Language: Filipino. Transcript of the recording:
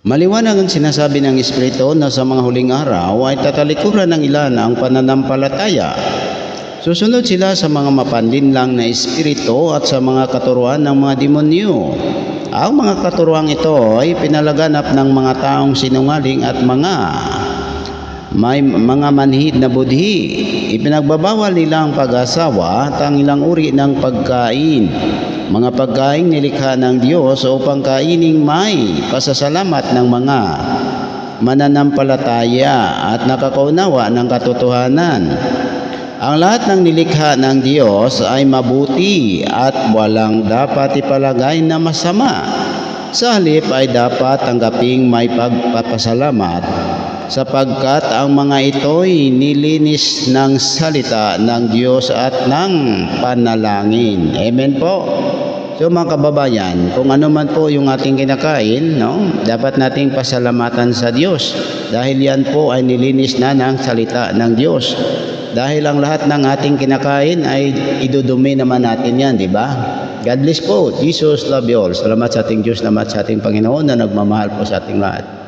Maliwanag ang sinasabi ng Espiritu na sa mga huling araw ay tatalikuran ng ilan ang pananampalataya. Susunod sila sa mga mapanlinlang na espiritu at sa mga katuruan ng mga demonyo. Ang mga katuruan ito ay pinalaganap ng mga taong sinungaling at may mga manhid na budhi. Ipinagbabawal nila ang pag-asawa at ang ilang uri ng pagkain. Mga pagkain nilikha ng Diyos upang kaining may pasasalamat ng mga mananampalataya at nakakaunawa ng katotohanan. Ang lahat ng nilikha ng Diyos ay mabuti at walang dapat ipalagay na masama. Sa halip ay dapat tanggaping may pagpapasalamat sapagkat ang mga ito'y nilinis ng salita ng Diyos at ng panalangin. Amen po. So mga kababayan, kung ano man po yung ating kinakain, dapat nating pasalamatan sa Diyos dahil yan po ay nilinis na ng salita ng Diyos. Dahil ang lahat ng ating kinakain ay idudumi naman natin yan, di ba? God bless po. Jesus love you all. Salamat sa ating Diyos, salamat sa ating Panginoon na nagmamahal po sa ating lahat.